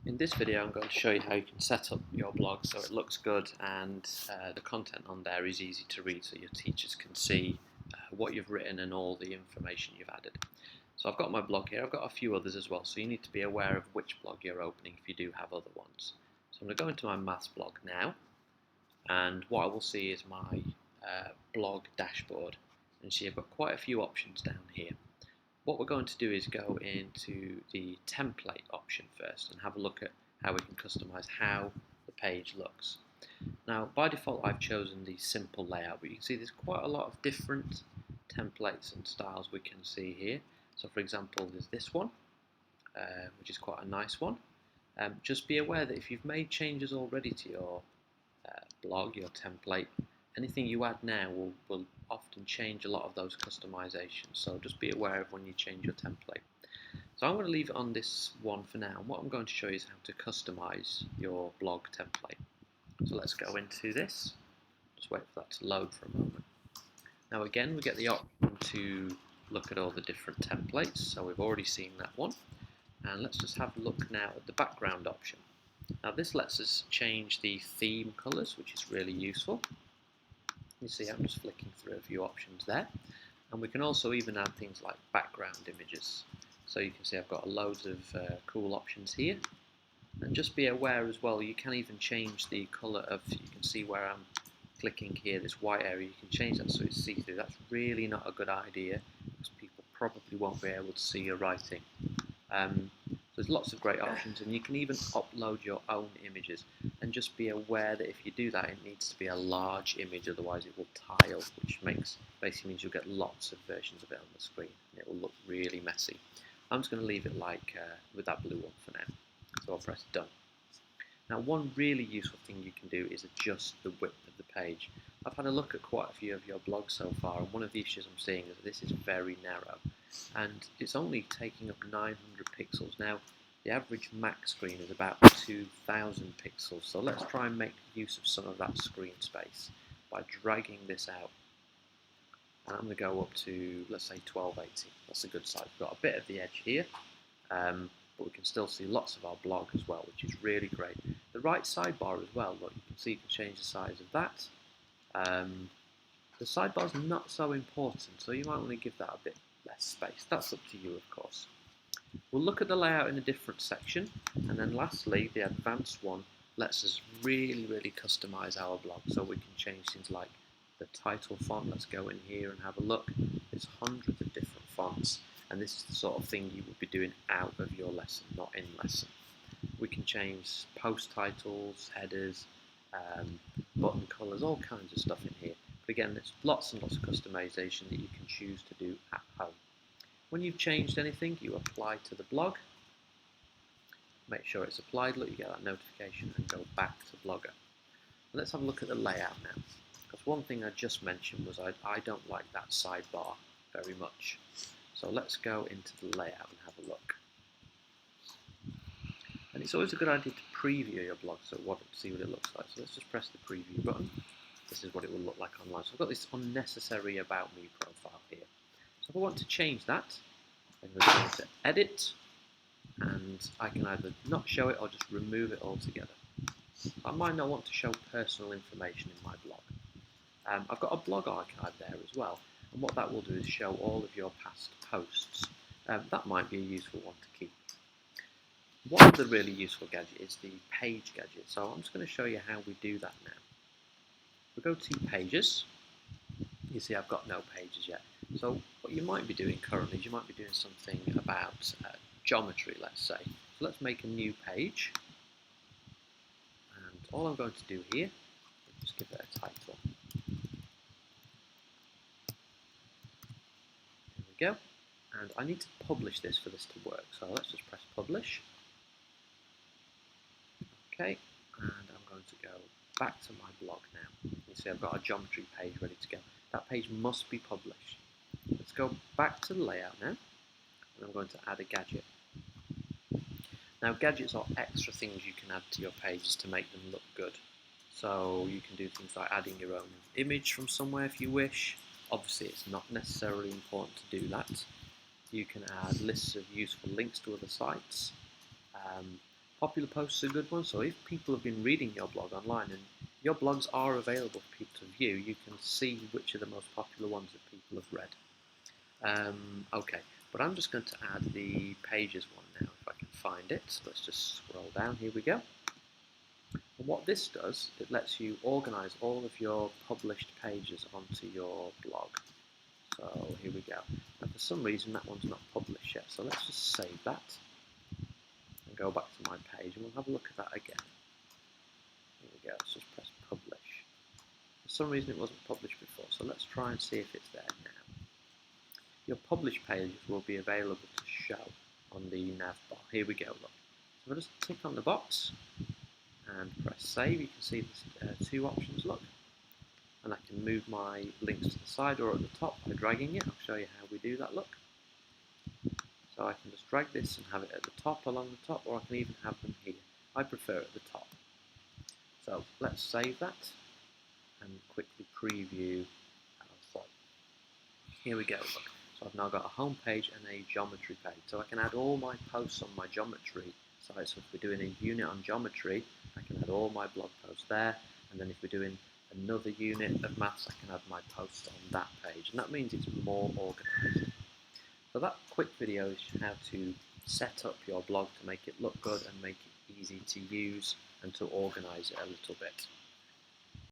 In this video I'm going to show you how you can set up your blog so it looks good and the content on there is easy to read so your teachers can see what you've written and all the information you've added. So I've got my blog here, I've got a few others as well, so you need to be aware of which blog you're opening if you do have other ones. So I'm going to go into my maths blog now, and what I will see is my blog dashboard, and see I've got quite a few options down here. What we're going to do is go into the template option first and have a look at how we can customize how the page looks. Now by default I've chosen the simple layout, but you can see there's quite a lot of different templates and styles we can see here. So for example there's this one, which is quite a nice one. Just be aware that if you've made changes already to your blog, your template, anything you add now will often change a lot of those customizations, so just be aware of when you change your template. So I'm going to leave it on this one for now, and what I'm going to show you is how to customize your blog template. So let's go into this, just wait for that to load for a moment. Now again we get the option to look at all the different templates, so we've already seen that one, and let's just have a look now at the background option. Now this lets us change the theme colors, which is really useful. You see I'm just flicking through a few options there, and we can also even add things like background images. So you can see I've got loads of cool options here, and just be aware as well you can even change the colour of, you can see where I'm clicking here, this white area, you can change that so it's see-through. That's really not a good idea because people probably won't be able to see your writing. There's lots of great options, and you can even upload your own images, and just be aware that if you do that it needs to be a large image, otherwise it will tile, which basically means you'll get lots of versions of it on the screen and it will look really messy. I'm just going to leave it like with that blue one for now, so I'll press done. Now one really useful thing you can do is adjust the width of the page. I've had a look at quite a few of your blogs so far, and one of the issues I'm seeing is that this is very narrow and it's only taking up 900 pixels. Now the average Mac screen is about 2000 pixels, so let's try and make use of some of that screen space by dragging this out. And I'm going to go up to, let's say 1280, that's a good size. We've got a bit of the edge here, but we can still see lots of our blog as well, which is really great. The right sidebar as well, look, you can see you can change the size of that. The sidebar is not so important, so you might want to give that a bit less space. That's up to you, of course. We'll look at the layout in a different section, and then lastly, the advanced one lets us really customize our blog, so we can change things like the title font. Let's go in here and have a look. There's hundreds of different fonts, and this is the sort of thing you would be doing out of your lesson, not in lesson. We can change post titles, headers, button colors, all kinds of stuff in here. But again, there's lots and lots of customization that you can choose to do at home. When you've changed anything, you apply to the blog. Make sure it's applied, look, you get that notification, and go back to Blogger. Let's have a look at the layout now. Because one thing I just mentioned was I don't like that sidebar very much. So let's go into the layout and have a look. And it's always a good idea to preview your blog so see what it looks like. So let's just press the preview button. This is what it will look like online. So I've got this unnecessary About Me profile here. So if I want to change that, I'm going to go to Edit, and I can either not show it or just remove it altogether. I might not want to show personal information in my blog. I've got a blog archive there as well, and what that will do is show all of your past posts. That might be a useful one to keep. One of the really useful gadget is the page gadget, so I'm just going to show you how we do that now. We go to Pages. You see I've got no pages yet. So what you might be doing currently is you might be doing something about geometry, let's say. So let's make a new page. And all I'm going to do here is just give it a title. There we go. And I need to publish this for this to work. So let's just press Publish. Okay, and I'm going to go back to my blog now. You see I've got a geometry page ready to go. That page must be published. Let's go back to the layout now, and I'm going to add a gadget. Now gadgets are extra things you can add to your pages to make them look good. So you can do things like adding your own image from somewhere if you wish. Obviously it's not necessarily important to do that. You can add lists of useful links to other sites. Popular posts are a good one, so if people have been reading your blog online and your blogs are available for people to view, you can see which are the most popular ones that people have read. Okay, but I'm just going to add the pages one now if I can find it. So let's just scroll down, here we go. And what this does, it lets you organise all of your published pages onto your blog. So here we go. And for some reason that one's not published yet, so let's just save that and go back to my page and we'll have a look at that again. Here we go, let's just press publish. For some reason it wasn't published before, so let's try and see if it's there now. Your published pages will be available to show on the nav bar. Here we go, look. So if I just tick on the box and press save, you can see there's two options, look. And I can move my links to the side or at the top by dragging it. I'll show you how we do that, look. So I can just drag this and have it at the top, along the top, or I can even have them here. I prefer at the top. So let's save that and quickly preview our site. Here we go, look. So I've now got a home page and a geometry page. So I can add all my posts on my geometry site. So if we're doing a unit on geometry, I can add all my blog posts there. And then if we're doing another unit of maths, I can add my posts on that page. And that means it's more organised. So that quick video is how to set up your blog to make it look good and make it easy to use and to organise it a little bit.